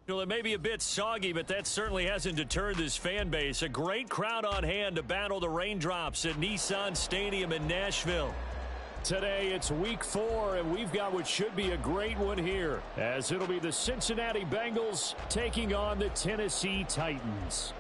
Well, it may be a bit soggy, but that certainly hasn't deterred this fan base. A great crowd on hand to battle the raindrops at Nissan Stadium in Nashville. Today, it's week 4, and we've got what should be a great one here, as it'll be the Cincinnati Bengals taking on the Tennessee Titans.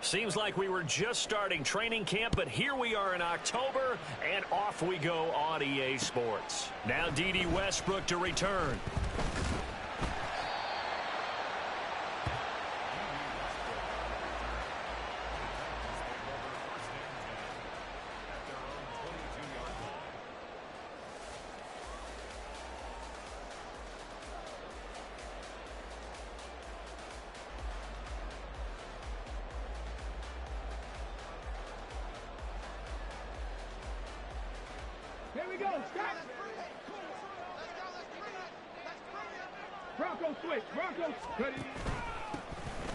Seems like we were just starting training camp, but here we are in October, and off we go on EA Sports. Now D.D. Westbrook to return. Here we go. Stop. Bronco switch. Bronco ready.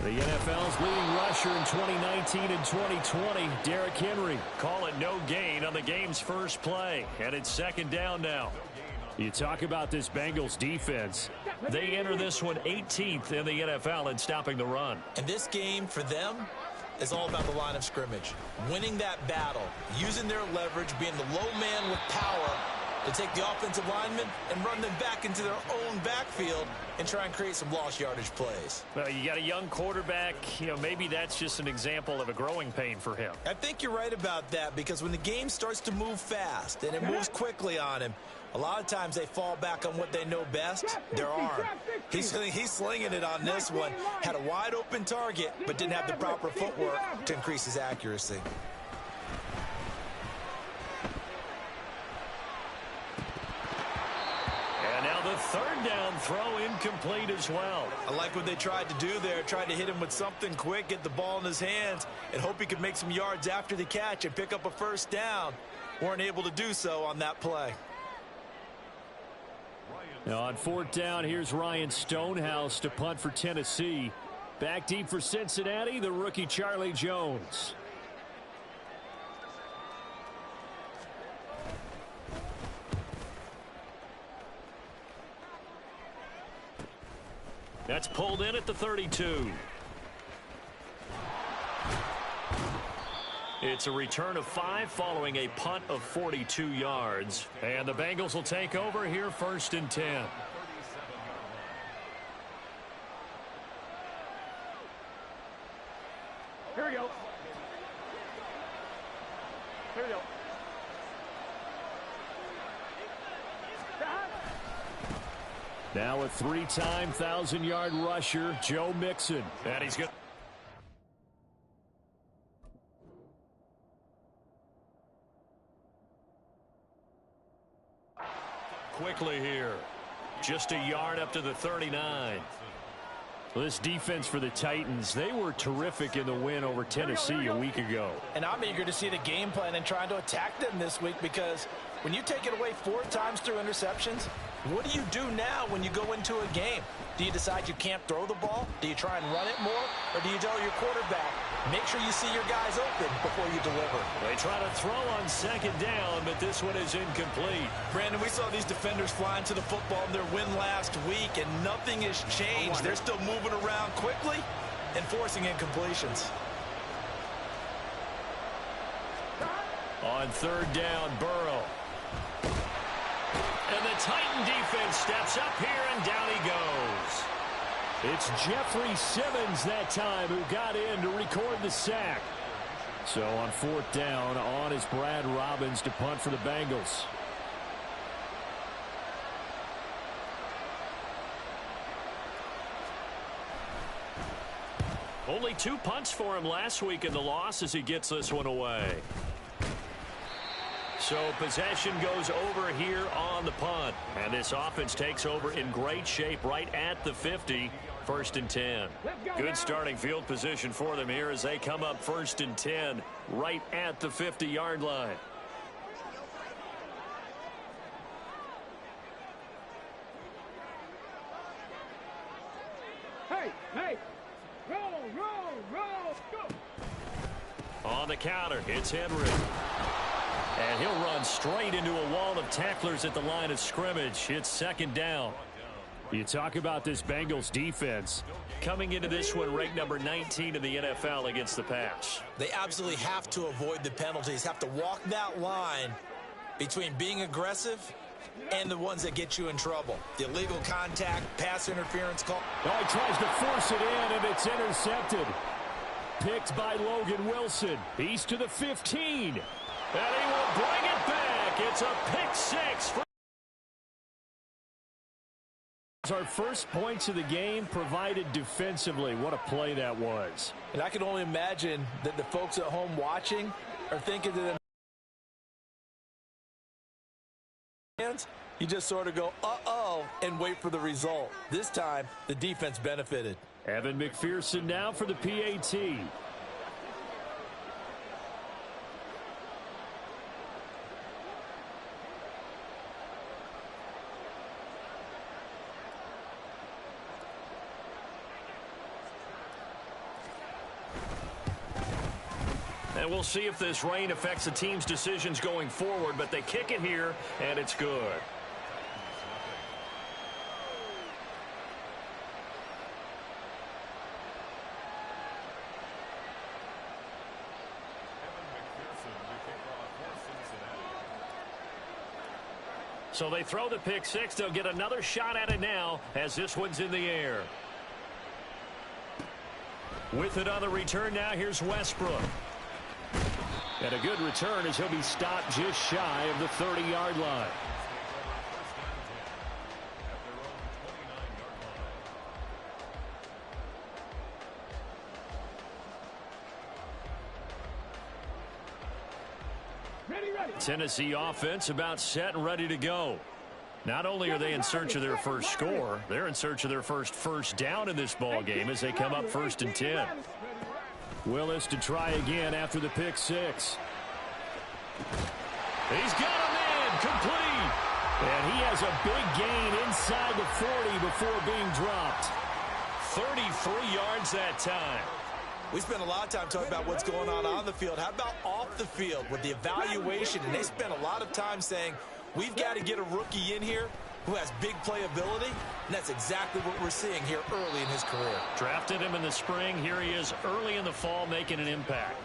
The NFL's leading rusher in 2019 and 2020, Derrick Henry. Call it no gain on the game's first play, and it's second down now. You talk about this Bengals defense. They enter this one 18th in the NFL in stopping the run. And this game for them is all about the line of scrimmage. Winning that battle, using their leverage, being the low man with power to take the offensive linemen and run them back into their own backfield and try and create some lost yardage plays. Well, you got a young quarterback. Maybe that's just an example of a growing pain for him. I think you're right about that, because when the game starts to move fast and it moves quickly on him, a lot of times they fall back on what they know best, their arm. He's slinging it on this one. Had a wide open target, but didn't have the proper footwork to increase his accuracy. And now the third down throw incomplete as well. I like what they tried to do there. Tried to hit him with something quick, get the ball in his hands, and hope he could make some yards after the catch and pick up a first down. Weren't able to do so on that play. Now on fourth down, here's Ryan Stonehouse to punt for Tennessee. Back deep for Cincinnati, the rookie Charlie Jones. That's pulled in at the 32. It's a return of 5 following a punt of 42 yards. And the Bengals will take over here first and 10. Here we go. Here we go. Now a 3-time 1,000-yard rusher, Joe Mixon. And he's good. Quickly here. Just a yard up to the 39. Well, this defense for the Titans, they were terrific in the win over Tennessee a week ago. And I'm eager to see the game plan and trying to attack them this week, because when you take it away 4 times through interceptions, what do you do now when you go into a game? Do you decide you can't throw the ball? Do you try and run it more? Or do you tell your quarterback, make sure you see your guys open before you deliver? They try to throw on second down, but this one is incomplete. Brandon, we saw these defenders flying to the football in their win last week, and nothing has changed. They're still moving around quickly and forcing incompletions. On third down, Burrow. And the Titan defense steps up here, and down he goes. It's Jeffrey Simmons that time who got in to record the sack. So on fourth down, on is Brad Robbins to punt for the Bengals. Only 2 punts for him last week in the loss as he gets this one away. So possession goes over here on the punt. And this offense takes over in great shape right at the 50. 1st and 10. Good starting field position for them here as they come up 1st and 10 right at the 50-yard line. Hey, roll, go. On the counter, it's Henry. And he'll run straight into a wall of tacklers at the line of scrimmage. It's 2nd down. You talk about this Bengals defense. Coming into this one, ranked number 19 in the NFL against the pass. They absolutely have to avoid the penalties, have to walk that line between being aggressive and the ones that get you in trouble. The illegal contact, pass interference call. Oh, he tries to force it in, and it's intercepted. Picked by Logan Wilson. He's to the 15. And he will bring it back. It's a pick 6. Our first points of the game provided defensively. What a play that was. And I can only imagine that the folks at home watching are thinking to themselves, you just sort of go, uh-oh, and wait for the result. This time, the defense benefited. Evan McPherson now for the PAT. And we'll see if this rain affects the team's decisions going forward, but they kick it here, and it's good. So they throw the pick 6. They'll get another shot at it now as this one's in the air. With it on the return now, here's Westbrook. And a good return as he'll be stopped just shy of the 30-yard line. Ready. Tennessee offense about set and ready to go. Not only are they in search of their first score, they're in search of their first down in this ball game as they come up 1st and 10. Willis to try again after the pick 6. He's got him in, complete. And he has a big gain inside the 40 before being dropped. 33 yards that time. We spend a lot of time talking about what's going on the field. How about off the field with the evaluation? And they spend a lot of time saying, we've got to get a rookie in here who has big playability, and that's exactly what we're seeing here early in his career. Drafted him in the spring. Here he is early in the fall making an impact.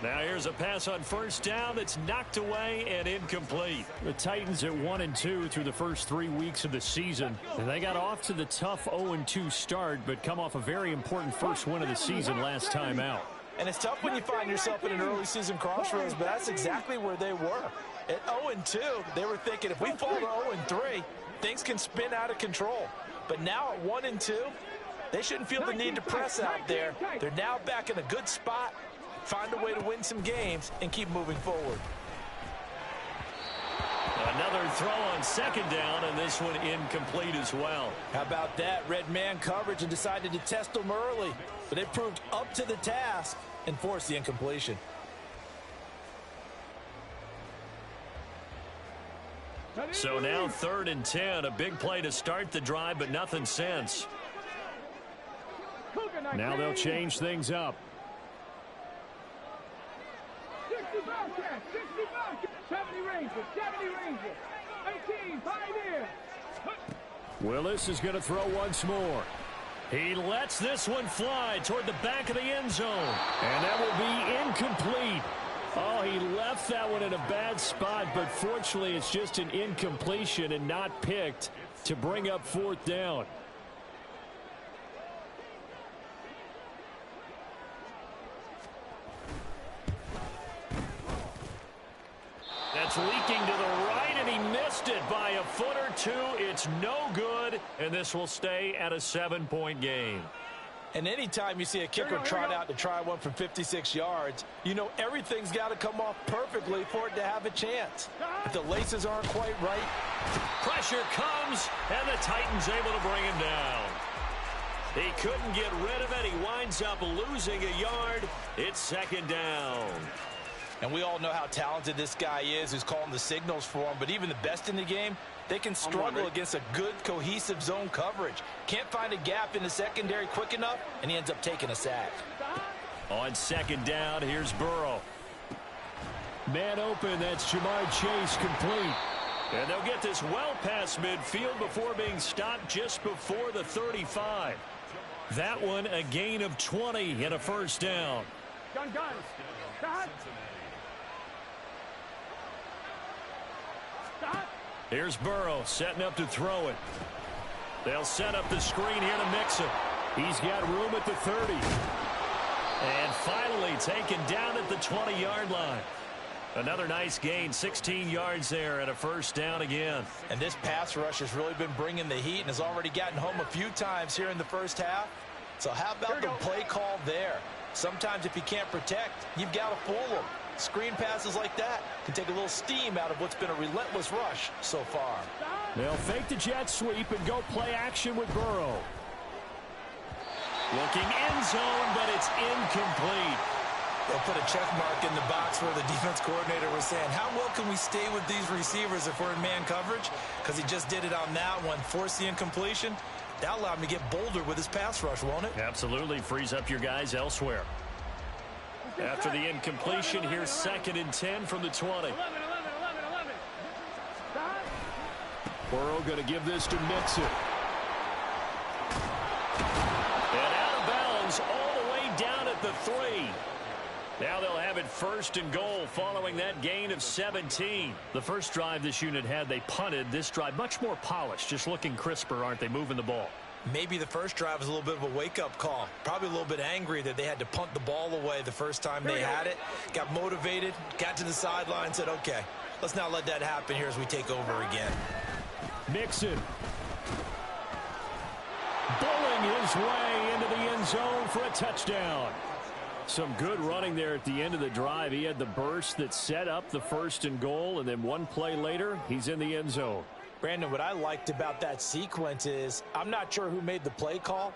Now here's a pass on 1st down that's knocked away and incomplete. The Titans at 1-2 through the first 3 weeks of the season. And they got off to the tough 0-2 start, but come off a very important first win of the season last time out. And it's tough when you find yourself in an early season crossroads, but that's exactly where they were. At 0-2, they were thinking if we fall to 0-3, things can spin out of control. But now at 1-2, they shouldn't feel the need to press out there. They're now back in a good spot, find a way to win some games, and keep moving forward. Another throw on 2nd down, and this one incomplete as well. How about that? Red man coverage and decided to test them early. But they proved up to the task and forced the incompletion. So now 3rd and 10, a big play to start the drive, but nothing since. Now they'll change things up. 70 Rangers, 18, Pioneer. Willis is going to throw once more. He lets this one fly toward the back of the end zone. And that will be incomplete. Oh, he left that one in a bad spot, but fortunately it's just an incompletion and not picked to bring up 4th down. That's leaking to the right, and he missed it by a foot or two. It's no good, and this will stay at a 7-point game. And anytime you see a kicker trot out to try one from 56 yards, you know everything's got to come off perfectly for it to have a chance. If the laces aren't quite right. Pressure comes, and the Titans able to bring him down. He couldn't get rid of it. He winds up losing a yard. It's second down. And we all know how talented this guy is who's calling the signals for him. But even the best in the game, they can struggle against a good, cohesive zone coverage. Can't find a gap in the secondary quick enough, and he ends up taking a sack. On second down, here's Burrow. Man open, that's Jamar Chase, complete. And they'll get this well past midfield before being stopped just before the 35. That one a gain of 20 and a first down. Gun. Stop. Stop. Here's Burrow setting up to throw it. They'll set up the screen here to mix it. He's got room at the 30. And finally taken down at the 20-yard line. Another nice gain, 16 yards there and a first down again. And this pass rush has really been bringing the heat and has already gotten home a few times here in the first half. So how about the play call there? Sometimes if you can't protect, you've got to fool them. Screen passes like that can take a little steam out of what's been a relentless rush so far. They'll fake the jet sweep and go play action with Burrow. Looking end zone, but it's incomplete. They'll put a check mark in the box where the defense coordinator was saying, how well can we stay with these receivers if we're in man coverage? Because he just did it on that one, forced the incompletion. That'll allow him to get bolder with his pass rush, won't it? Absolutely, frees up your guys elsewhere. After the incompletion, here's second and 10 from the 20. 11. Stop. Burrow going to give this to Mixon. And out of bounds all the way down at the 3. Now they'll have it first and goal following that gain of 17. The first drive this unit had, they punted. This drive much more polished, just looking crisper, aren't they, moving the ball? Maybe the first drive was a little bit of a wake-up call. Probably a little bit angry that they had to punt the ball away the first time they had it. Got motivated, got to the sideline, said, okay, let's not let that happen here as we take over again. Mixon. Bowling his way into the end zone for a touchdown. Some good running there at the end of the drive. He had the burst that set up the first and goal, and then one play later, he's in the end zone. Brandon, what I liked about that sequence is I'm not sure who made the play call,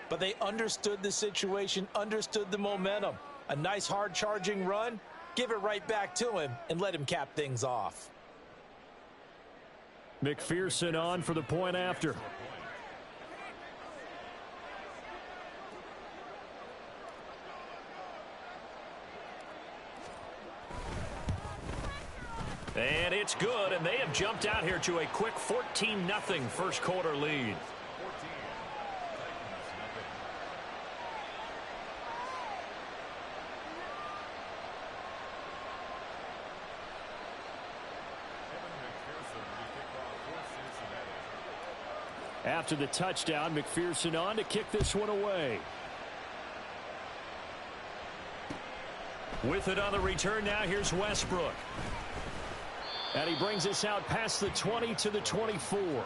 but they understood the situation, understood the momentum. A nice hard-charging run, give it right back to him, and let him cap things off. McPherson on for the point after. And it's good, and they have jumped out here to a quick 14-0 first quarter lead. After the touchdown, McPherson on to kick this one away. With it on the return now, here's Westbrook. And he brings us out past the 20 to the 24. The Titans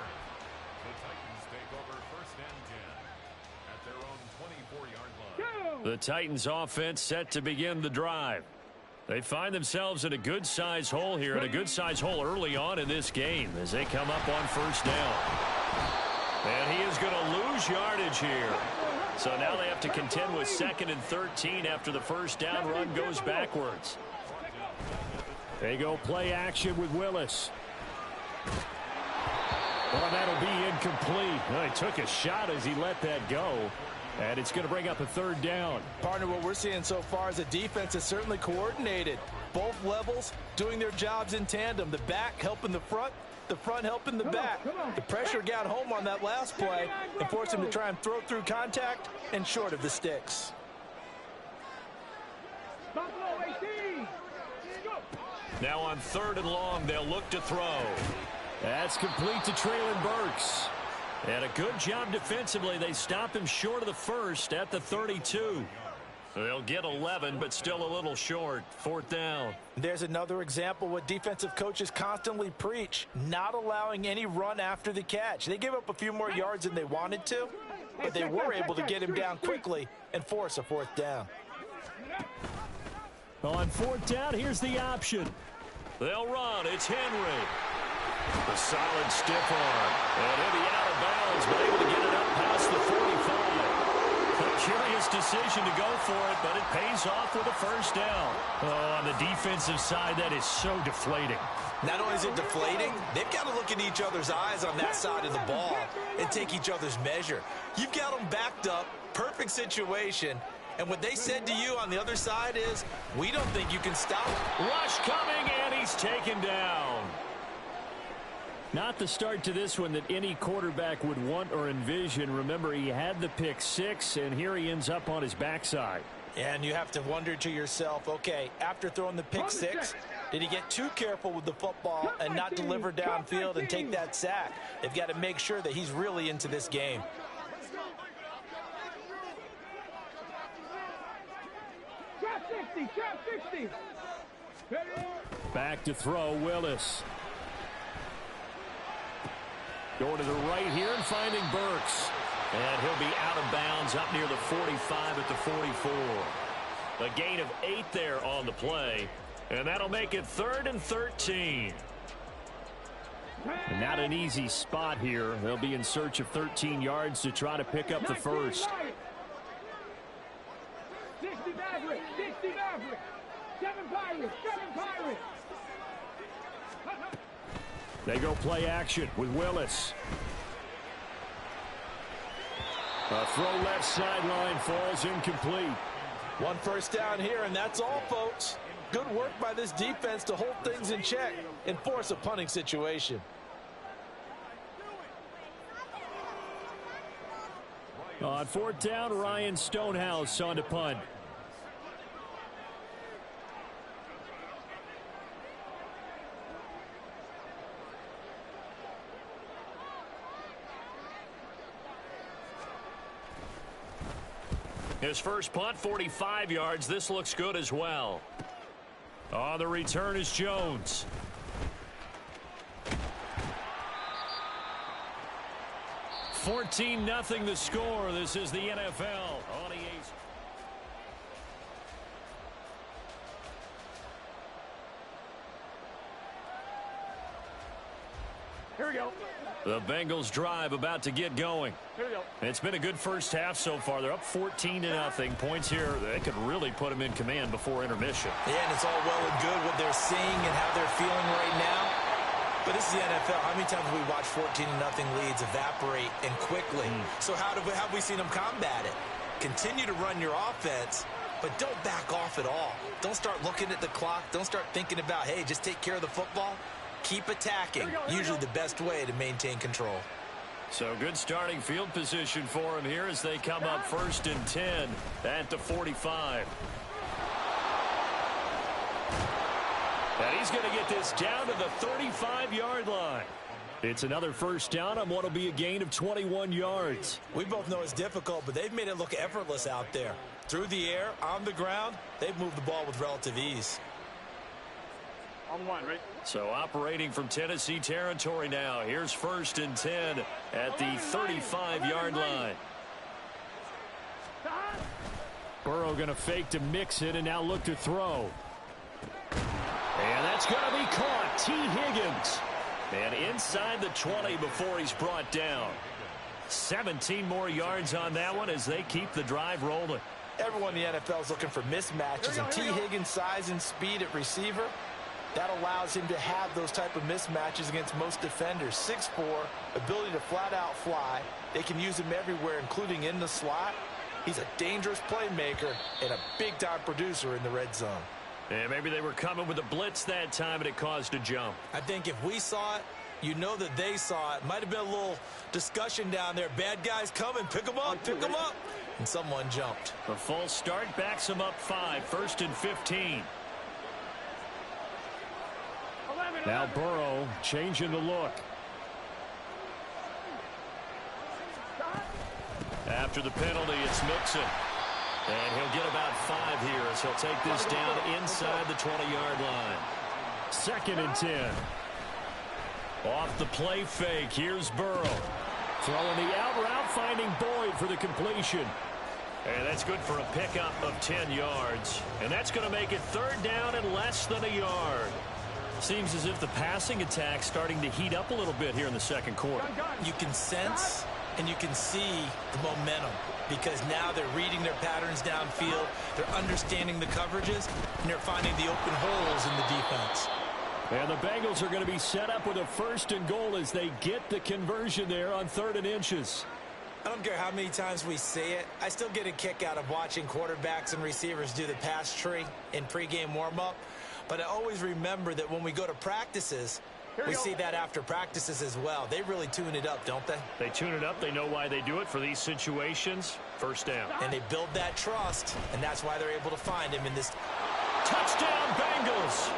take over first and 10 at their own 24-yard line. The Titans offense set to begin the drive. They find themselves in a good-sized hole here, and a good-sized hole early on in this game as they come up on first down. And he is going to lose yardage here. So now they have to contend with second and 13 after the first down run goes backwards. They go play action with Willis. Well, that'll be incomplete. Well, he took a shot as he let that go. And it's going to bring up a third down. Partner, what we're seeing so far is the defense is certainly coordinated. Both levels doing their jobs in tandem. The back helping the front helping the back. The pressure got home on that last play and forced him to try and throw through contact and short of the sticks. Now on third and long, they'll look to throw. That's complete to Treylon Burks. And a good job defensively. They stop him short of the first at the 32. They'll get 11, but still a little short. Fourth down. There's another example what defensive coaches constantly preach, not allowing any run after the catch. They gave up a few more yards than they wanted to, but they were able to get him down quickly and force a fourth down. On fourth down, here's the option. They'll run. It's Henry. A solid stiff arm. And he'll be out of bounds, but able to get it up past the 45. A curious decision to go for it, but it pays off with a first down. Oh, on the defensive side, that is so deflating. Not only is it deflating, they've got to look in each other's eyes on that side of the ball and take each other's measure. You've got them backed up, perfect situation, and what they said to you on the other side is, we don't think you can stop it. Rush coming, and he's taken down. Not the start to this one that any quarterback would want or envision. Remember, he had the pick six, and here he ends up on his backside. And you have to wonder to yourself, okay, after throwing the pick six, did he get too careful with the football and not deliver downfield and take that sack? They've got to make sure that he's really into this game. Trap 60. Back to throw, Willis. Going to the right here and finding Burks. And he'll be out of bounds up near the 45 at the 44. A gain of 8 there on the play. And that'll make it 3rd and 13. Not an easy spot here. They'll be in search of 13 yards to try to pick up the first. 60 Maverick. 7 Pirates. They go play action with Willis. A throw left sideline falls incomplete. One first down here, and that's all, folks. Good work by this defense to hold things in check and force a punting situation. On fourth down, Ryan Stonehouse on to punt. His first punt, 45 yards. This looks good as well. On the return is Jones. (14-0) the score. This is the NFL. On the ace. Here we go. The Bengals drive about to get going. Here we go. It's been a good first half so far. They're up 14-0. Points here, they could really put them in command before intermission. Yeah, and it's all well and good what they're seeing and how they're feeling right now. But this is the NFL. How many times have we watched 14-0 leads evaporate and quickly? So how have we seen them combat it? Continue to run your offense, but don't back off at all. Don't start looking at the clock. Don't start thinking about, hey, just take care of the football. Keep attacking. Usually the best way to maintain control. So good starting field position for him here as they come up 1st and 10 at the 45. And he's going to get this down to the 35-yard line. It's another first down on what will be a gain of 21 yards. We both know it's difficult, but they've made it look effortless out there. Through the air, on the ground, they've moved the ball with relative ease. On one, right? So operating from Tennessee territory now. Here's 1st and 10 at the 35-yard line. Burrow going to fake to mix it and now look to throw. And that's going to be caught. T. Higgins. And inside the 20 before he's brought down. 17 more yards on that one as they keep the drive rolling. Everyone in the NFL is looking for mismatches, and T. Higgins' size and speed at receiver, that allows him to have those type of mismatches against most defenders. 6'4", ability to flat-out fly. They can use him everywhere, including in the slot. He's a dangerous playmaker and a big-time producer in the red zone. And maybe they were coming with a blitz that time, and it caused a jump. I think if we saw it, you know that they saw it. Might have been a little discussion down there. Bad guys coming. Pick them up. Pick them up. And someone jumped. A false start backs him up 5. 1st and 15. Now Burrow changing the look. After the penalty, it's Mixon. And he'll get about 5 here as he'll take this down inside the 20-yard line. 2nd and 10. Off the play fake, here's Burrow. Throwing the out route, finding Boyd for the completion. And that's good for a pickup of 10 yards. And that's going to make it 3rd down and less than a yard. Seems as if the passing attack's starting to heat up a little bit here in the second quarter. You can sense and you can see the momentum because now they're reading their patterns downfield, they're understanding the coverages, and they're finding the open holes in the defense. And the Bengals are going to be set up with a 1st and goal as they get the conversion there on 3rd and inches. I don't care how many times we say it, I still get a kick out of watching quarterbacks and receivers do the pass tree in pregame warm-up. But I always remember that when we go to practices, we see that after practices as well. They really tune it up, don't they? They tune it up. They know why they do it for these situations. 1st down. And they build that trust, and that's why they're able to find him in this. Touchdown, Bengals!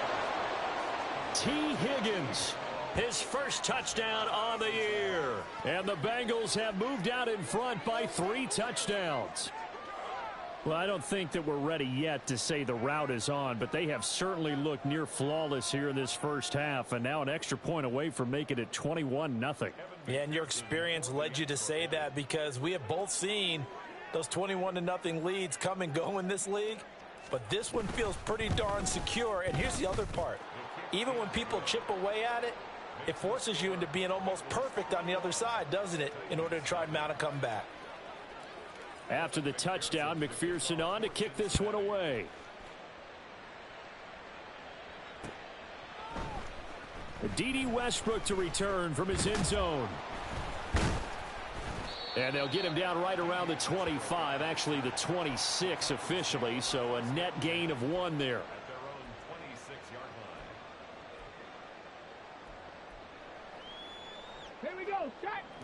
T. Higgins, his 1st touchdown on the year. And the Bengals have moved out in front by 3 touchdowns. Well, I don't think that we're ready yet to say the route is on, but they have certainly looked near flawless here in this 1st half, and now an extra point away from making it 21-0. Yeah, and your experience led you to say that because we have both seen those 21-0 leads come and go in this league, but this one feels pretty darn secure. And here's the other part. Even when people chip away at it, it forces you into being almost perfect on the other side, doesn't it, in order to try and mount a comeback. After the touchdown, McPherson on to kick this one away. D.D. Westbrook to return from his end zone. And they'll get him down right around the 25, actually the 26 officially, so a net gain of 1 there.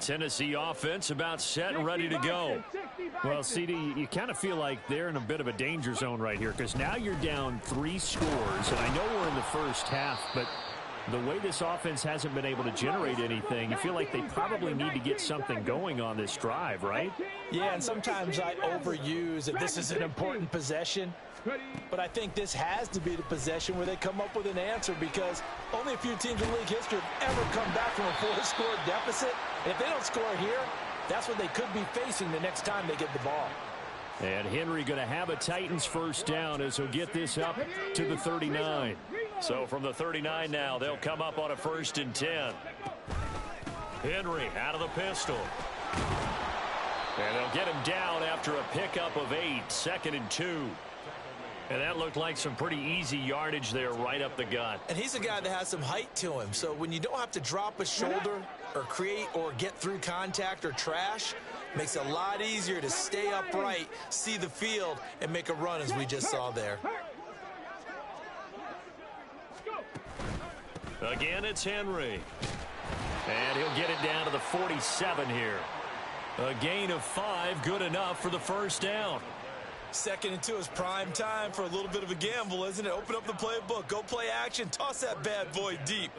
Tennessee offense about set and ready to go. Well, CD, you kind of feel like they're in a bit of a danger zone right here because now you're down 3 scores, and I know we're in the 1st half, but the way this offense hasn't been able to generate anything, you feel like they probably need to get something going on this drive, right? Yeah, and sometimes I overuse that this is an important possession. But I think this has to be the possession where they come up with an answer because only a few teams in league history have ever come back from a 4-score deficit. And if they don't score here, that's what they could be facing the next time they get the ball. And Henry going to have a Titans 1st down as he'll get this up to the 39. So from the 39 now, they'll come up on a 1st and 10. Henry out of the pistol. And they'll get him down after a pickup of 8, 2nd and 2. And that looked like some pretty easy yardage there right up the gut. And he's a guy that has some height to him. So when you don't have to drop a shoulder or create or get through contact or trash, makes it a lot easier to stay upright, see the field, and make a run as we just saw there. Again, it's Henry. And he'll get it down to the 47 here. A gain of 5, good enough for the 1st down. 2nd and 2 is prime time for a little bit of a gamble, isn't it? Open up the playbook, go play action, toss that bad boy deep.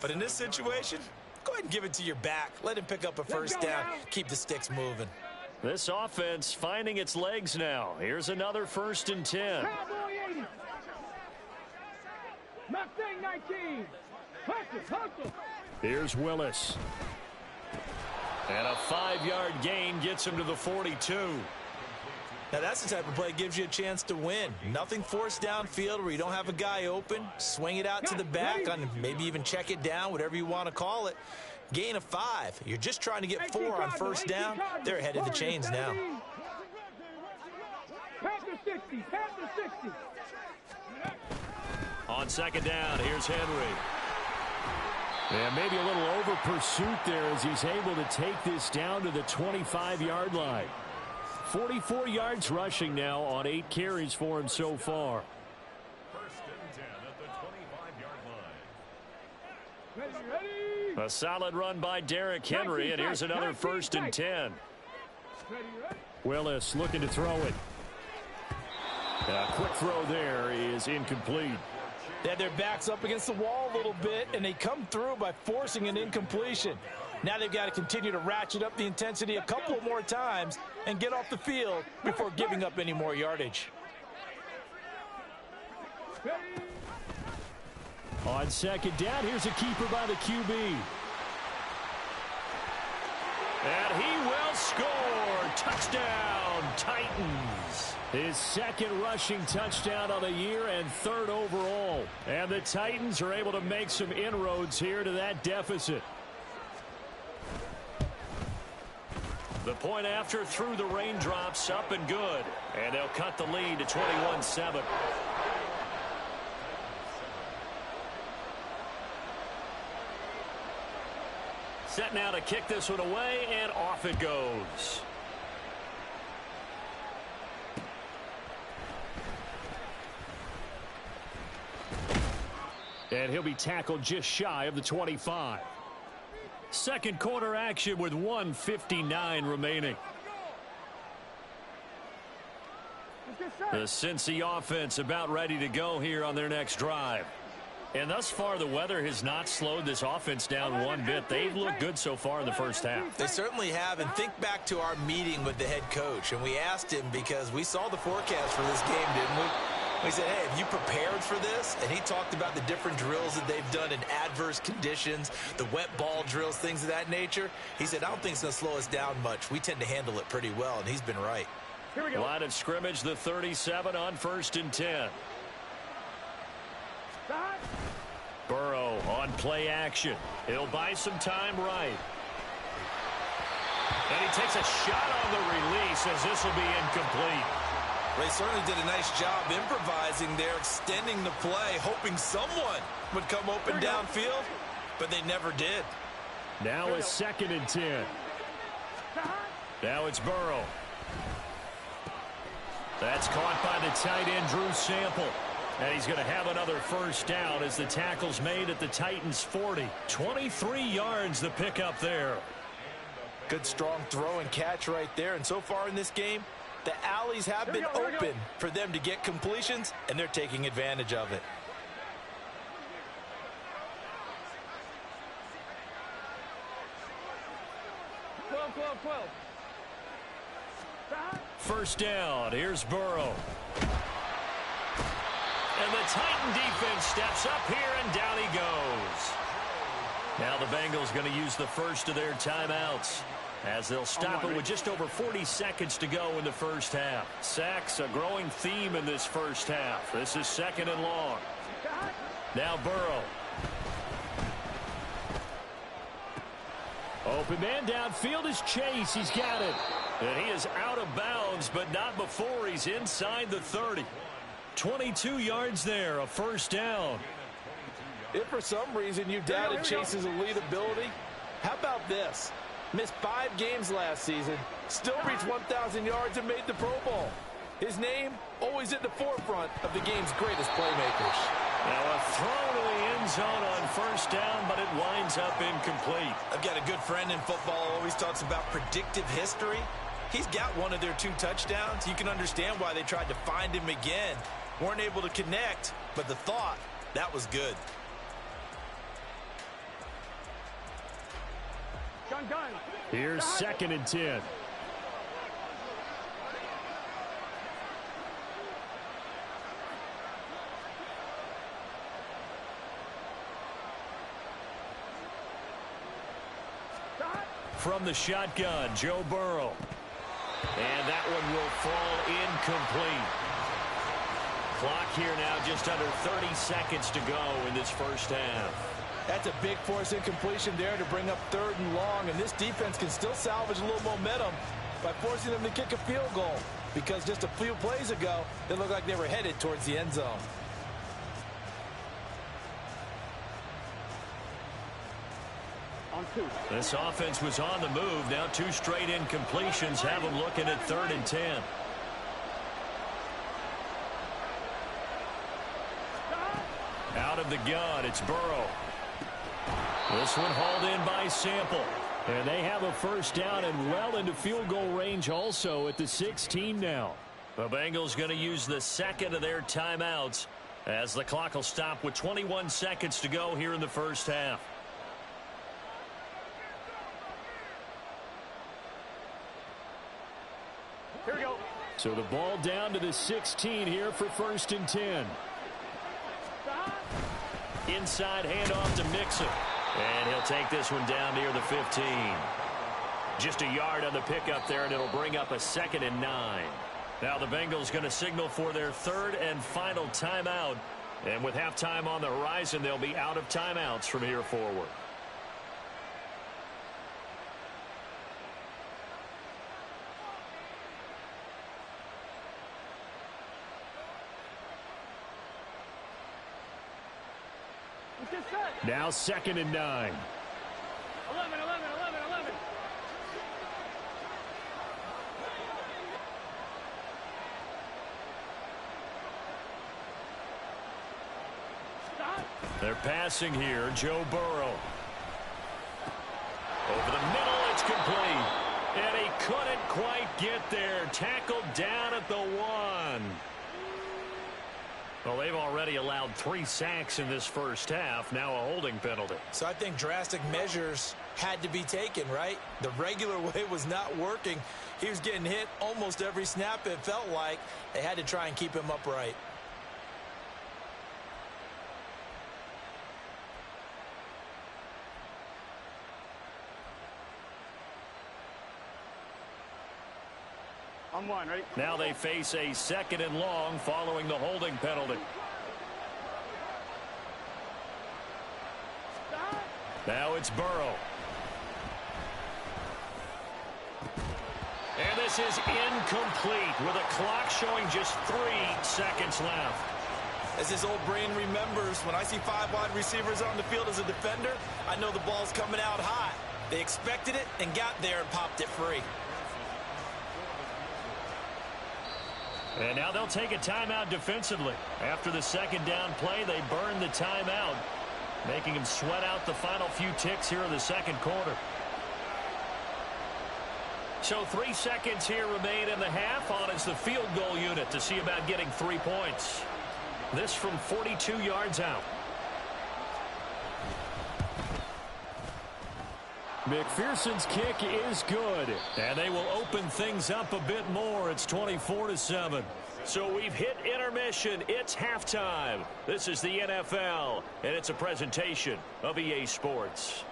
But in this situation, go ahead and give it to your back. Let him pick up a 1st down, keep the sticks moving. This offense finding its legs now. Here's another 1st and 10. Mustang 19. Hustle. Here's Willis. And a 5-yard gain gets him to the 42. Now that's the type of play that gives you a chance to win. Nothing forced downfield where you don't have a guy open. Swing it out to the back, on maybe even check it down, whatever you want to call it. Gain of 5. You're just trying to get 4 on 1st down. They're ahead of the chains now. Panther 60. On 2nd down, here's Henry. And maybe a little over pursuit there as he's able to take this down to the 25-yard line. 44 yards rushing now on 8 carries for him so far. 1st and 10 at the 25-yard line. Ready. A solid run by Derrick Henry, and here's another 1st and 10. Willis looking to throw it. A quick throw there is incomplete. They had their backs up against the wall a little bit, and they come through by forcing an incompletion. Now they've got to continue to ratchet up the intensity a couple more times and get off the field before giving up any more yardage. On 2nd down, here's a keeper by the QB. And he will score. Touchdown, Titans. His second rushing touchdown of the year and third overall. And the Titans are able to make some inroads here to that deficit. The point after through the raindrops, up and good. And they'll cut the lead to 21-7. Set now to kick this one away, and off it goes. And he'll be tackled just shy of the 25. Second quarter action with 1:59 remaining. The Cincy offense about ready to go here on their next drive. And thus far, the weather has not slowed this offense down one bit. They've looked good so far in the first half. They certainly have. And think back to our meeting with the head coach. And we asked him because we saw the forecast for this game, didn't we? We said, hey, have you prepared for this? And he talked about the different drills that they've done in adverse conditions, the wet ball drills, things of that nature. He said, I don't think it's going to slow us down much. We tend to handle it pretty well, and he's been right. Here we go. Line of scrimmage, the 37 on 1st and 10. Burrow on play action. He'll buy some time right. And he takes a shot on the release as this will be incomplete. They certainly did a nice job improvising there, extending the play, hoping someone would come open downfield, but they never did. Now a 2nd and 10. Now it's Burrow. That's caught by the tight end, Drew Sample. And he's going to have another first down as the tackle's made at the Titans' 40. 23 yards the pickup there. Good strong throw and catch right there. And so far in this game, the alleys have been open for them to get completions, and they're taking advantage of it. First down. Here's Burrow. And the Titan defense steps up here, and down he goes. Now the Bengals going to use the first of their timeouts as they'll stop it with just over 40 seconds to go in the first half. Sacks, a growing theme in this first half. This is 2nd and long. Now Burrow. Open man downfield is Chase. He's got it. And he is out of bounds, but not before he's inside the 30. 22 yards there, a first down. If for some reason you doubted Chase's elite ability, how about this? Missed 5 games last season, still reached 1,000 yards and made the Pro Bowl. His name always at the forefront of the game's greatest playmakers. Now a throw to the end zone on first down, but it winds up incomplete. I've got a good friend in football, always talks about predictive history. He's got one of their 2 touchdowns. You can understand why they tried to find him again. Weren't able to connect, but the thought, that was good. Here's 2nd and 10. From the shotgun, Joe Burrow. And that one will fall incomplete. Clock here now just under 30 seconds to go in this first half. That's a big force incompletion there to bring up 3rd and long, and this defense can still salvage a little momentum by forcing them to kick a field goal, because just a few plays ago, they looked like they were headed towards the end zone. This offense was on the move. Now 2 straight incompletions have them looking at 3rd and 10. Out of the gun, it's Burrow. This one hauled in by Sample. And they have a first down and well into field goal range also at the 16 now. The Bengals going to use the 2nd of their timeouts as the clock will stop with 21 seconds to go here in the first half. Here we go. So the ball down to the 16 here for 1st and 10. Inside handoff to Mixon. And he'll take this one down near the 15. Just a yard on the pickup there, and it'll bring up a 2nd and 9. Now the Bengals going to signal for their 3rd and final timeout. And with halftime on the horizon, they'll be out of timeouts from here forward. Now 2nd and 9. 11, 11, 11, 11. Stop. They're passing here. Joe Burrow. Over the middle, it's complete. And he couldn't quite get there. Tackled down at the 1. Well, they've already allowed 3 sacks in this first half. Now a holding penalty. So I think drastic measures had to be taken, right? The regular way was not working. He was getting hit almost every snap, it felt like. They had to try and keep him upright. On 1, ready? Now they face a 2nd and long following the holding penalty. Stop. Now it's Burrow. And this is incomplete with a clock showing just 3 seconds left. As his old brain remembers, when I see 5 wide receivers on the field as a defender, I know the ball's coming out high. They expected it and got there and popped it free. And now they'll take a timeout defensively. After the 2nd down play, they burn the timeout, making them sweat out the final few ticks here in the 2nd quarter. So 3 seconds here remain in the half. On is the field goal unit to see about getting 3 points. This from 42 yards out. McPherson's kick is good, and they will open things up a bit more. It's 24-7. So we've hit intermission. It's halftime. This is the NFL, and it's a presentation of EA Sports.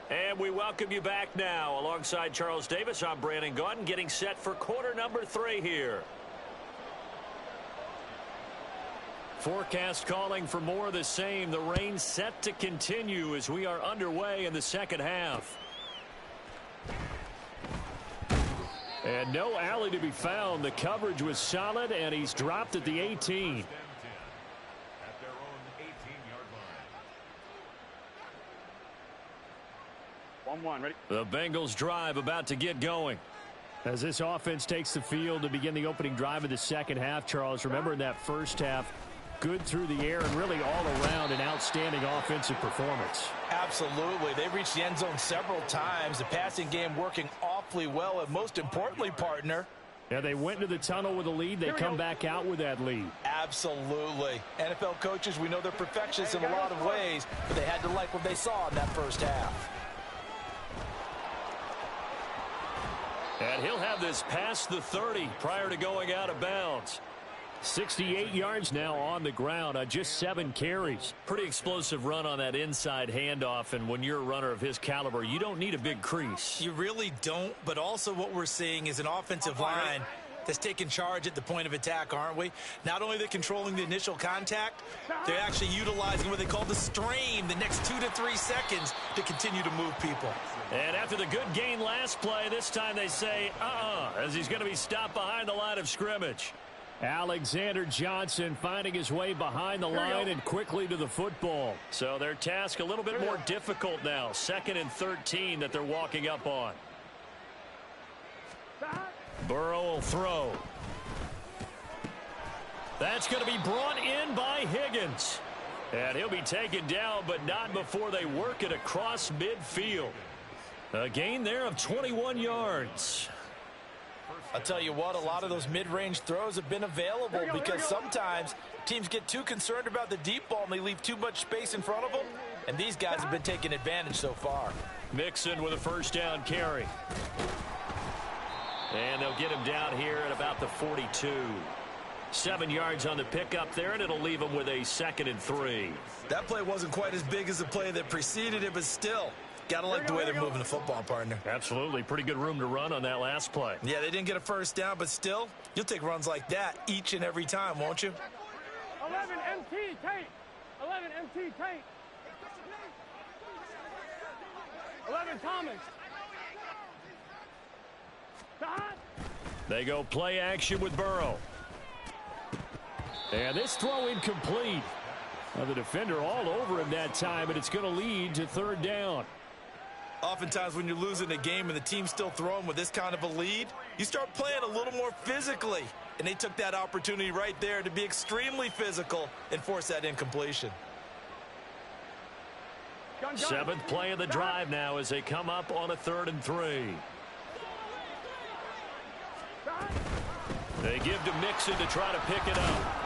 And we welcome you back now. Alongside Charles Davis, I'm Brandon Gaudin, getting set for quarter number 3 here. Forecast calling for more of the same. The rain set to continue as we are underway in the 2nd half. And no alley to be found. The coverage was solid, and he's dropped at the 18. At their own 18-yard line. 1-1, ready? The Bengals drive about to get going. As this offense takes the field to begin the opening drive of the 2nd half, Charles, remember in that first half, good through the air and really all around an outstanding offensive performance. Absolutely. They reached the end zone several times. The passing game working awfully well, and most importantly, partner. Yeah, they went into the tunnel with a lead. They come back out with that lead. Absolutely. NFL coaches, we know they're perfectionists in a lot of ways, but they had to like what they saw in that first half. And he'll have this past the 30 prior to going out of bounds. 68 yards now on the ground on just 7 carries. Pretty explosive run on that inside handoff, and when you're a runner of his caliber, you don't need a big crease. You really don't, but also what we're seeing is an offensive line that's taking charge at the point of attack, aren't we? Not only are they controlling the initial contact, they're actually utilizing what they call the strain, the next 2 to 3 seconds to continue to move people. And after the good gain last play, this time they say, as he's going to be stopped behind the line of scrimmage. Alexander Johnson finding his way behind the line and quickly to the football. So their task a little bit more difficult now. 2nd and 13 that they're walking up on. Burrow will throw. That's going to be brought in by Higgins. And he'll be taken down, but not before they work it across midfield. A gain there of 21 yards. I'll tell you what, a lot of those mid-range throws have been available because sometimes teams get too concerned about the deep ball and they leave too much space in front of them, and these guys have been taking advantage so far. Mixon with a first down carry. And they'll get him down here at about the 42. 7 yards on the pickup there, and it'll leave him with a 2nd and 3. That play wasn't quite as big as the play that preceded it, but still, gotta like the way they're moving the football, partner. Absolutely. Pretty good room to run on that last play. Yeah, they didn't get a first down, but still, you'll take runs like that each and every time, won't you? 11 MT tape. 11 MT tape. 11 Thomas. Stop. They go play action with Burrow. And this throw incomplete. Now the defender all over him that time, and it's going to lead to 3rd down. Oftentimes when you're losing a game and the team's still throwing with this kind of a lead, you start playing a little more physically. And they took that opportunity right there to be extremely physical and force that incompletion. 7th play of the drive now as they come up on a 3rd and 3. They give to Mixon to try to pick it up.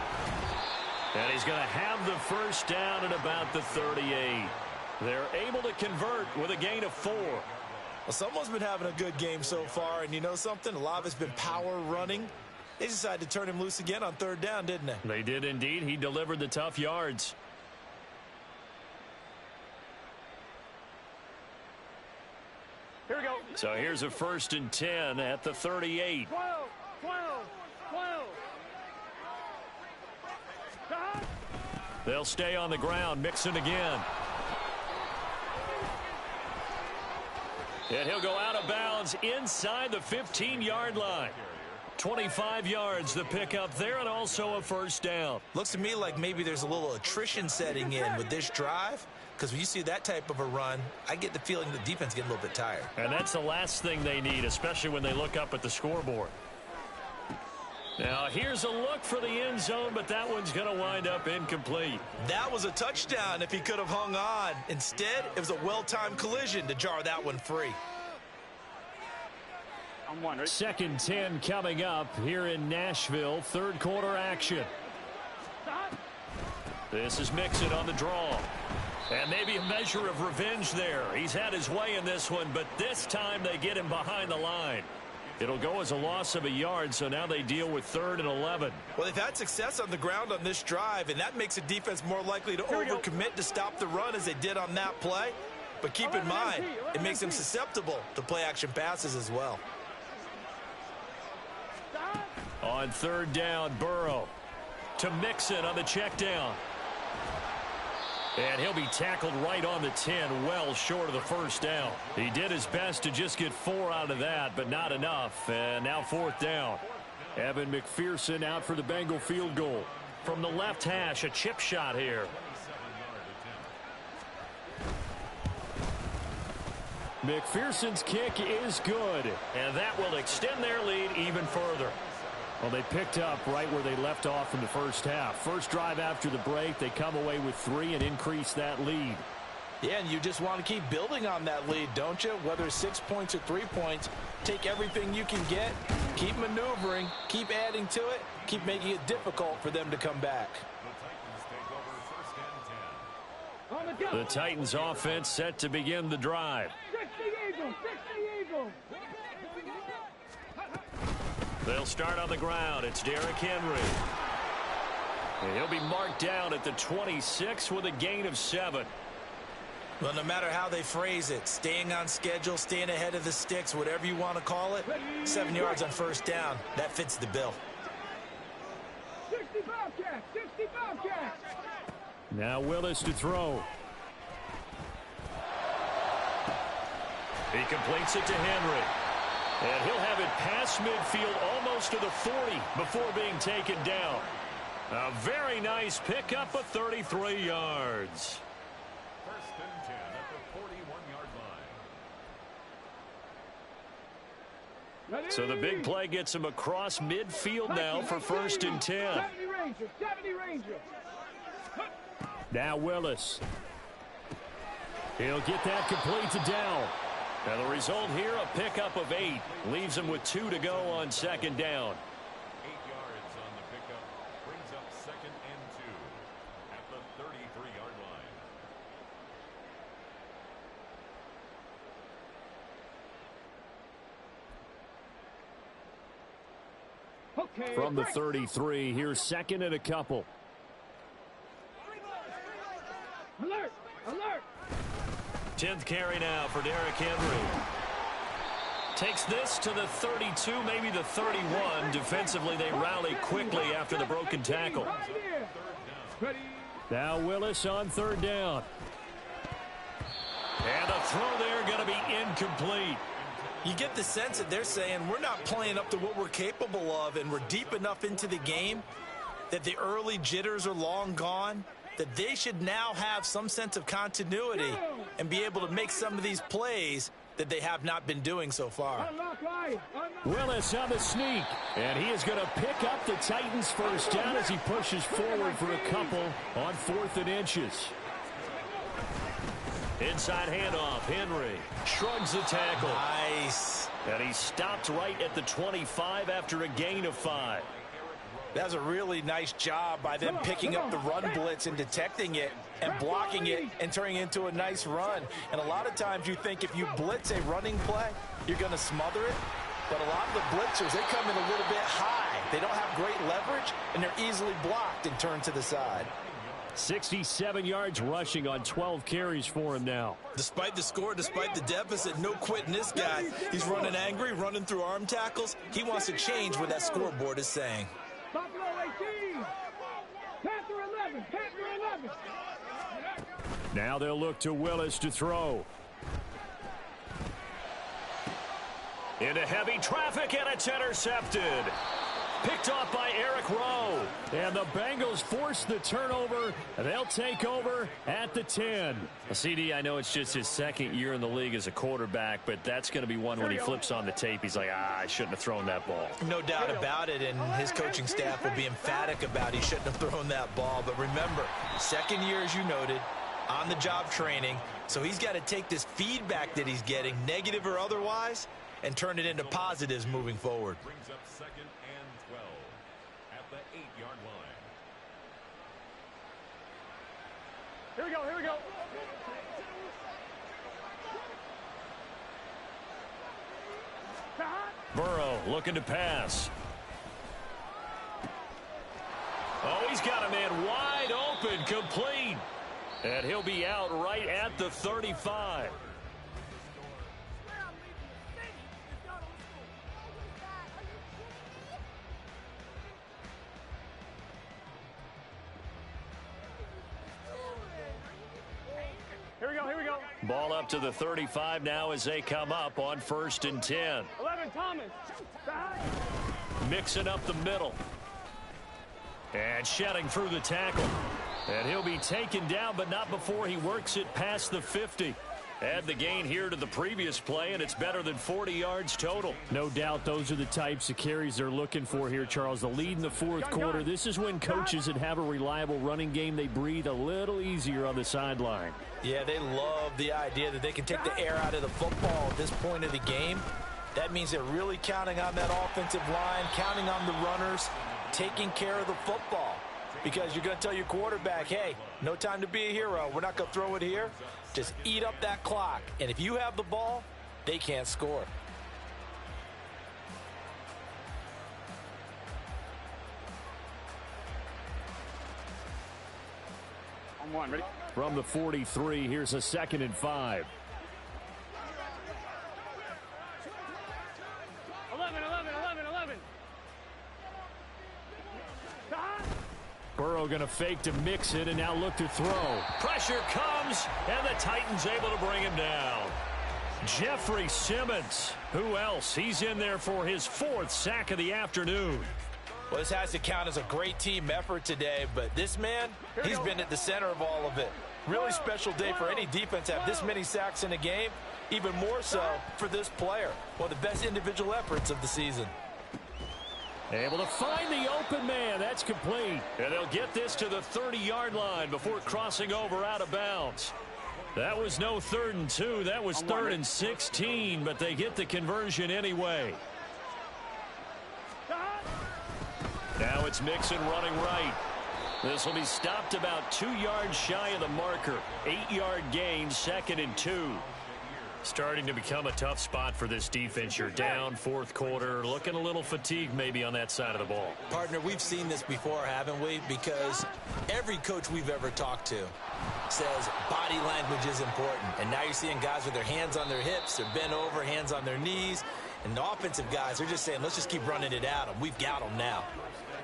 And he's going to have the first down at about the 38. They're able to convert with a gain of 4. Well, someone's been having a good game so far, and you know something? A lot of it's been power running. They decided to turn him loose again on 3rd down, didn't they? They did indeed. He delivered the tough yards. Here we go. So here's a 1st and 10 at the 38. 12. 12. 12. Stop. They'll stay on the ground. Mixon again. And he'll go out of bounds inside the 15-yard line. 25 yards the pickup there, and also a first down. Looks to me like maybe there's a little attrition setting in with this drive, because when you see that type of a run, I get the feeling the defense getting a little bit tired. And that's the last thing they need, especially when they look up at the scoreboard. Now, here's a look for the end zone, but that one's going to wind up incomplete. That was a touchdown if he could have hung on. Instead, it was a well-timed collision to jar that one free. I'm one, right? 2nd 10 coming up here in Nashville. 3rd quarter action. Stop. This is Mixon on the draw. And maybe a measure of revenge there. He's had his way in this one, but this time they get him behind the line. It'll go as a loss of a yard, so now they deal with 3rd and 11. Well, they've had success on the ground on this drive, and that makes the defense more likely to overcommit to stop the run as they did on that play. But keep in mind, it makes them susceptible to play-action passes as well. On 3rd down, Burrow to Mixon on the check down. And he'll be tackled right on the 10, well short of the first down. He did his best to just get 4 out of that, but not enough. And now 4th down. Evan McPherson out for the Bengal field goal. From the left hash, a chip shot here. McPherson's kick is good, and that will extend their lead even further. Well, they picked up right where they left off in the first half. First drive after the break, they come away with 3 and increase that lead. Yeah, and you just want to keep building on that lead, don't you? Whether it's 6 points or 3 points, take everything you can get, keep maneuvering, keep adding to it, keep making it difficult for them to come back. The Titans offense set to begin the drive. 60 Eagles, 60 Eagles. They'll start on the ground. It's Derrick Henry. And he'll be marked down at the 26 with a gain of 7. Well, no matter how they phrase it, staying on schedule, staying ahead of the sticks, whatever you want to call it, 7 yards on first down, that fits the bill. 60 Bobcats, 60 Bobcats. Now Willis to throw. He completes it to Henry. And he'll have it past midfield almost to the 40 before being taken down. A very nice pickup of 33 yards. 1st and 10 at the 41-yard line. So the big play gets him across midfield now for 1st and 10. 70 Rangers, 70 Rangers. Now Willis. He'll get that complete to Dell. And the result here, a pickup of 8. Leaves him with 2 to go on 2nd down. 8 yards on the pickup. Brings up 2nd and 2 at the 33-yard line. From the 33, here's second and a couple. Alert! Alert! 10th carry now for Derrick Henry. Takes this to the 32, maybe the 31. Defensively, they rally quickly after the broken tackle. Now Willis on third down. And the throw there going to be incomplete. You get the sense that they're saying we're not playing up to what we're capable of, and we're deep enough into the game that the early jitters are long gone, that they should now have some sense of continuity and be able to make some of these plays that they have not been doing so far. Willis on the sneak, and he is going to pick up the Titans' first down as he pushes forward for a couple on 4th and inches. Inside handoff, Henry shrugs the tackle. Nice. And he stopped right at the 25 after a gain of 5. That was a really nice job by them picking up the run blitz and detecting it and blocking it and turning it into a nice run. And a lot of times you think if you blitz a running play, you're going to smother it. But a lot of the blitzers, they come in a little bit high. They don't have great leverage, and they're easily blocked and turned to the side. 67 yards rushing on 12 carries for him now. Despite the score, despite the deficit, no quitting this guy. He's running angry, running through arm tackles. He wants to change what that scoreboard is saying. Buffalo 18. Panther 11. Panther 11. Now they'll look to Willis to throw. Into heavy traffic, and it's intercepted. Picked off by Eric Rowe. And the Bengals force the turnover. They'll take over at the 10. CD, I know it's just his second year in the league as a quarterback, but that's going to be one when he flips on the tape. He's like, I shouldn't have thrown that ball. No doubt about it, and his coaching staff will be emphatic about he shouldn't have thrown that ball. But remember, second year, as you noted, on-the-job training. So he's got to take this feedback that he's getting, negative or otherwise, and turn it into positives moving forward. Brings up second and 12 at the 8-yard line. Here we go. Here we go. Burrow looking to pass. Oh, he's got a man wide open, complete. And he'll be out right at the 35. Here we go. Here we go. Ball up to the 35 now as they come up on 1st and 10. 11 Thomas. Mixing up the middle. And shedding through the tackle. And he'll be taken down, but not before he works it past the 50. Add the gain here to the previous play, and it's better than 40 yards total. No doubt those are the types of carries they're looking for here, Charles. The lead in the fourth quarter. This is when coaches that have a reliable running game, they breathe a little easier on the sideline. Yeah, they love the idea that they can take the air out of the football at this point of the game. That means they're really counting on that offensive line, counting on the runners, taking care of the football. Because you're going to tell your quarterback, hey, no time to be a hero. We're not going to throw it here. Just eat up that clock. And if you have the ball, they can't score. On one, ready? From the 43, here's a 2nd and 5. 11. Burrow going to fake to mix it and now look to throw. Pressure comes, and the Titans able to bring him down. Jeffrey Simmons. Who else? He's in there for his 4th sack of the afternoon. Well, this has to count as a great team effort today, but this man, he's been at the center of all of it. Really special day for any defense to have this many sacks in a game, even more so for this player. One of the best individual efforts of the season. Able to find the open man. That's complete. And they'll get this to the 30-yard line before crossing over out of bounds. That was no 3rd and 2. That was 3rd and 16, but they get the conversion anyway. Now it's Mixon running right. This will be stopped about 2 yards shy of the marker. 8-yard gain, 2nd and 2. Starting to become a tough spot for this defense. You're down fourth quarter, looking a little fatigued maybe on that side of the ball. Partner, we've seen this before, haven't we? Because every coach we've ever talked to says body language is important. And now you're seeing guys with their hands on their hips, they're bent over, hands on their knees. And the offensive guys, they're just saying, let's just keep running it at them. We've got them now.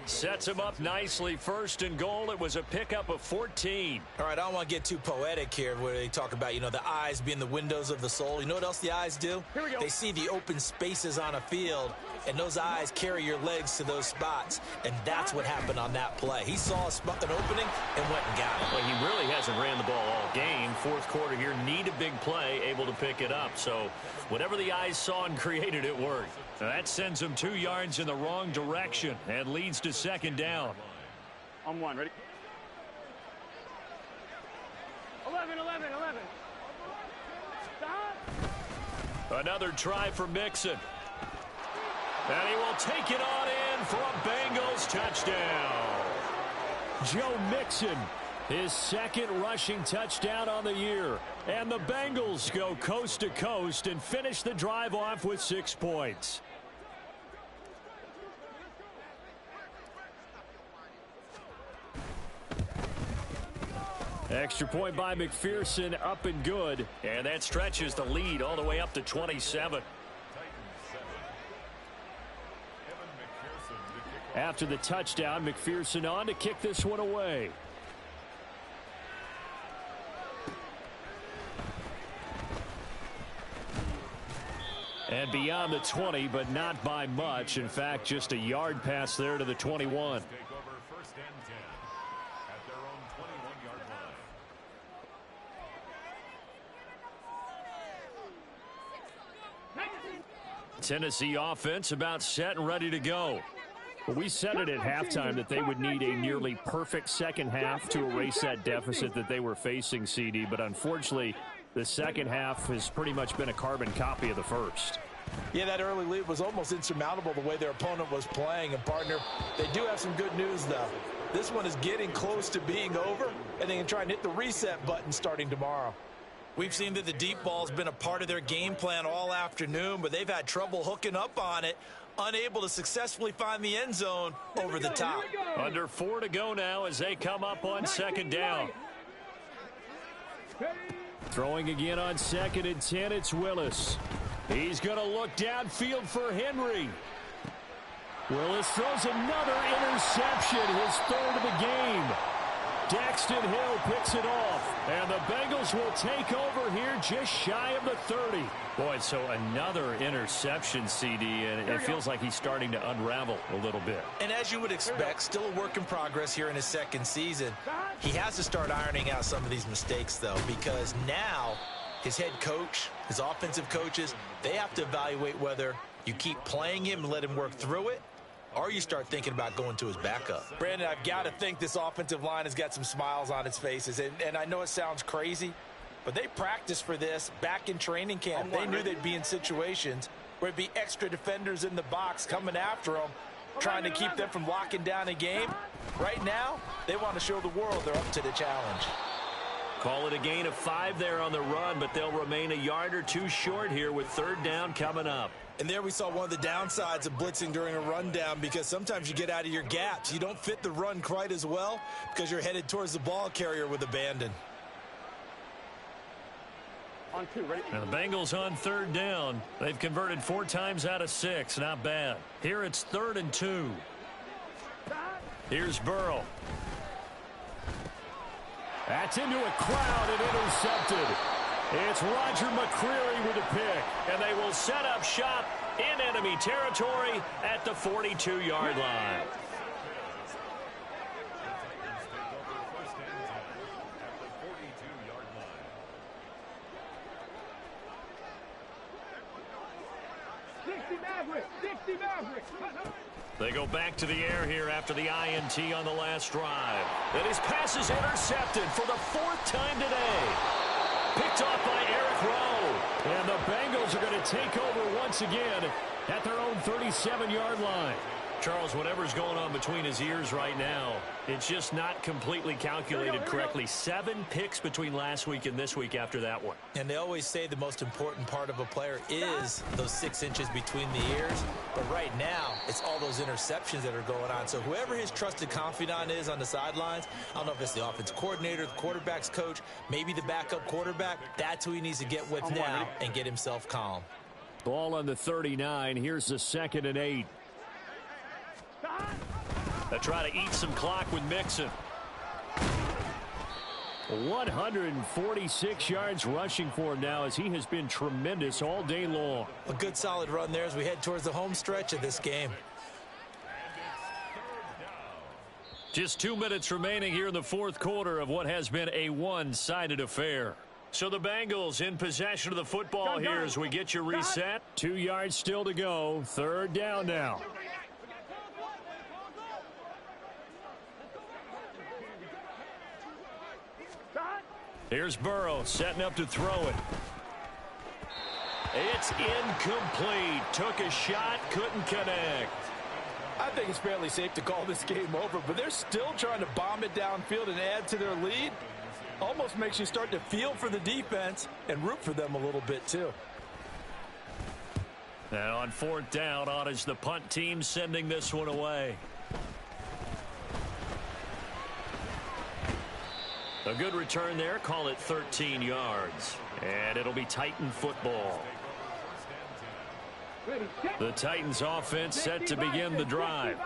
Sets him up nicely. First and goal. It was a pickup of 14. All right, I don't want to get too poetic here where they talk about, the eyes being the windows of the soul. You know what else the eyes do? Here we go. They see the open spaces on a field, and those eyes carry your legs to those spots. And that's what happened on that play. He saw an opening and went and got it. Well, he really hasn't ran the ball all game. Fourth quarter here, need a big play, able to pick it up. So whatever the eyes saw and created, it worked. That sends him 2 yards in the wrong direction and leads to second down. On one, ready? 11. Stop. Another try for Mixon. And he will take it on in for a Bengals touchdown. Joe Mixon, his second rushing touchdown on the year. And the Bengals go coast to coast and finish the drive off with 6 points. Extra point by McPherson, up and good. And that stretches the lead all the way up to 27. After the touchdown, McPherson on to kick this one away. And beyond the 20, but not by much. In fact, just a yard pass there to the 21. Tennessee offense about set and ready to go. Well, we said it at halftime that they would need a nearly perfect second half to erase that deficit that they were facing, CD. But unfortunately, the second half has pretty much been a carbon copy of the first. Yeah, that early lead was almost insurmountable the way their opponent was playing. And, partner, they do have some good news, though. This one is getting close to being over, and they can try and hit the reset button starting tomorrow. We've seen that the deep ball has been a part of their game plan all afternoon, but they've had trouble hooking up on it, unable to successfully find the end zone over the top. Under 4 to go now as they come up on second down. Throwing again on 2nd and 10, it's Willis. He's going to look downfield for Henry. Willis throws another interception, his 3rd of the game. Daxton Hill picks it off, and the Bengals will take over here just shy of the 30. Boy, so another interception, CD, and it feels like he's starting to unravel a little bit. And as you would expect, still a work in progress here in his second season. He has to start ironing out some of these mistakes, though, because now his head coach, his offensive coaches, they have to evaluate whether you keep playing him and let him work through it, or you start thinking about going to his backup. Brandon, I've got to think this offensive line has got some smiles on its faces. And I know it sounds crazy, but they practiced for this back in training camp. They knew they'd be in situations where it'd be extra defenders in the box coming after them, trying to keep them from locking down a game. Right now, they want to show the world they're up to the challenge. Call it a gain of 5 there on the run, but they'll remain a yard or 2 short here with 3rd down coming up. And there we saw one of the downsides of blitzing during a rundown, because sometimes you get out of your gaps. You don't fit the run quite as well because you're headed towards the ball carrier with abandon. On 2, ready? Now the Bengals on 3rd down. They've converted 4 times out of 6. Not bad. Here it's 3rd and 2. Here's Burrow. That's into a crowd and intercepted. It's Roger McCreary with a pick, and they will set up shop in enemy territory at the 42-yard line. They go back to the air here after the INT on the last drive. And his pass is intercepted for the 4th time today. Picked off by Eric Rowe. And the Bengals are going to take over once again at their own 37-yard line. Charles, whatever's going on between his ears right now, it's just not completely calculated correctly. 7 picks between last week and this week after that one. And they always say the most important part of a player is those 6 inches between the ears. But right now, it's all those interceptions that are going on. So whoever his trusted confidant is on the sidelines, I don't know if it's the offense coordinator, the quarterback's coach, maybe the backup quarterback, that's who he needs to get with now and get himself calm. Ball on the 39. Here's the 2nd and 8. They try to eat some clock with Mixon. 146 yards rushing for him now as he has been tremendous all day long. A good solid run there as we head towards the home stretch of this game. Just 2 minutes remaining here in the 4th quarter of what has been a one-sided affair. So the Bengals in possession of the football here as we get your reset. 2 yards still to go. 3rd down now. Here's Burrow setting up to throw it. It's incomplete. Took a shot, couldn't connect. I think it's fairly safe to call this game over, but they're still trying to bomb it downfield and add to their lead. Almost makes you start to feel for the defense and root for them a little bit too. Now on 4th down, on is the punt team sending this one away. A good return there. Call it 13 yards. And it'll be Titan football. The Titans offense set to begin the drive.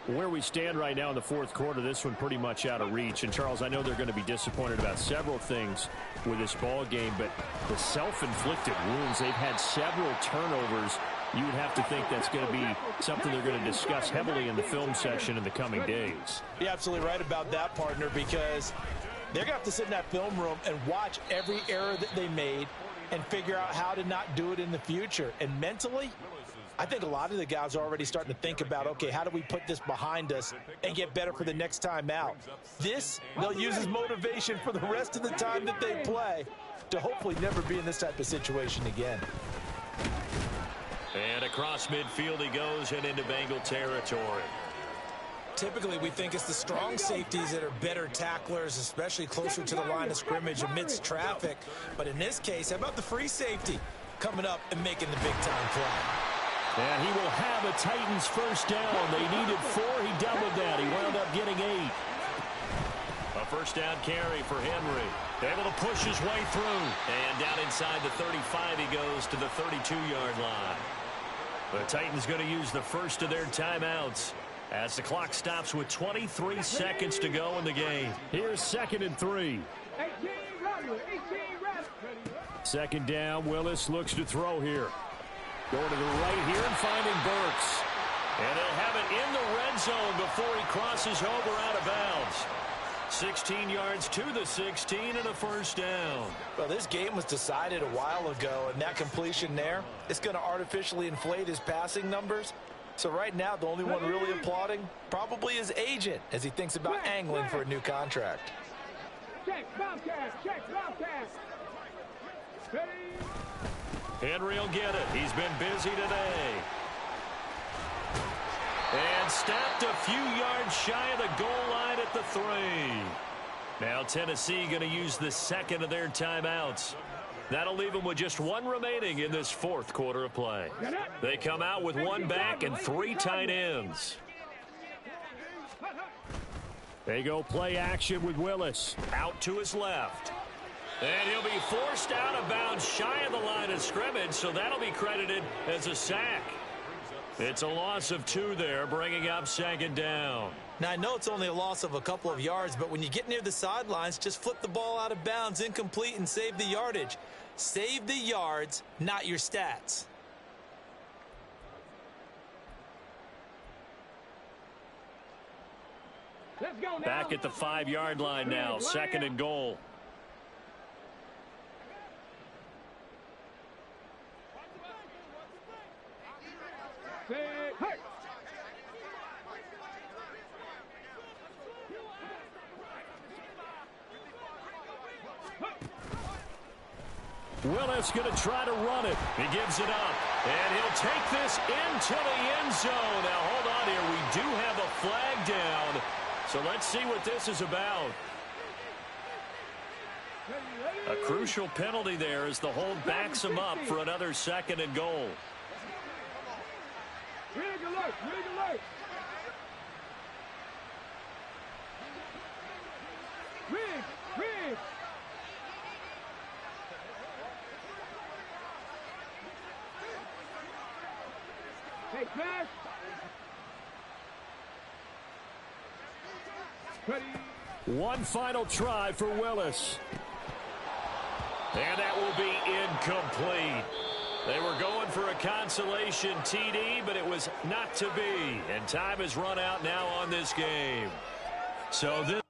Where we stand right now in the 4th quarter, this one pretty much out of reach. And, Charles, I know they're going to be disappointed about several things with this ball game, but the self-inflicted wounds, they've had several turnovers. You would have to think that's going to be something they're going to discuss heavily in the film section in the coming days. You're absolutely right about that, partner, because they're going to have to sit in that film room and watch every error that they made and figure out how to not do it in the future. And mentally, I think a lot of the guys are already starting to think about, okay, how do we put this behind us and get better for the next time out? This, they'll use as motivation for the rest of the time that they play to hopefully never be in this type of situation again. And across midfield he goes and into Bengal territory. Typically, we think it's the strong safeties that are better tacklers, especially closer to the line of scrimmage amidst traffic. But in this case, how about the free safety coming up and making the big-time play? And he will have a Titans first down. They needed 4. He doubled that. He wound up getting 8. A first down carry for Henry. Able to push his way through. And down inside the 35 he goes to the 32-yard line. The Titans going to use the first of their timeouts as the clock stops with 23 seconds to go in the game. Here's 2nd and 3. 2nd down. Willis looks to throw here. Going to the right here and finding Burks. And they'll have it in the red zone before he crosses over out of bounds. 16 yards to the 16 and a first down. Well, this game was decided a while ago, and that completion there is going to artificially inflate his passing numbers. So right now, the only one really applauding probably his agent as he thinks about angling for a new contract. Henry will get it. He's been busy today. And stopped a few yards shy of the goal line at the 3. Now Tennessee going to use the 2nd of their timeouts. That'll leave them with just 1 remaining in this 4th quarter of play. They come out with 1 back and 3 tight ends. They go play action with Willis. Out to his left. And he'll be forced out of bounds shy of the line of scrimmage, so that'll be credited as a sack. It's a loss of 2 there, bringing up 2nd down. Now, I know it's only a loss of a couple of yards, but when you get near the sidelines, just flip the ball out of bounds, incomplete, and save the yardage. Save the yards, not your stats. Let's go now. Back at the 5-yard line now, 2nd and goal. Willis going to try to run it. He gives it up. And he'll take this into the end zone. Now, hold on here. We do have a flag down. So let's see what this is about. A crucial penalty there as the hold backs him up for another 2nd and goal. Rig alert! Rig alert! Rig! Rig! Hey, smash! Ready? One final try for Willis. And that will be incomplete. They were going for a consolation TD, but it was not to be. And time has run out now on this game. So this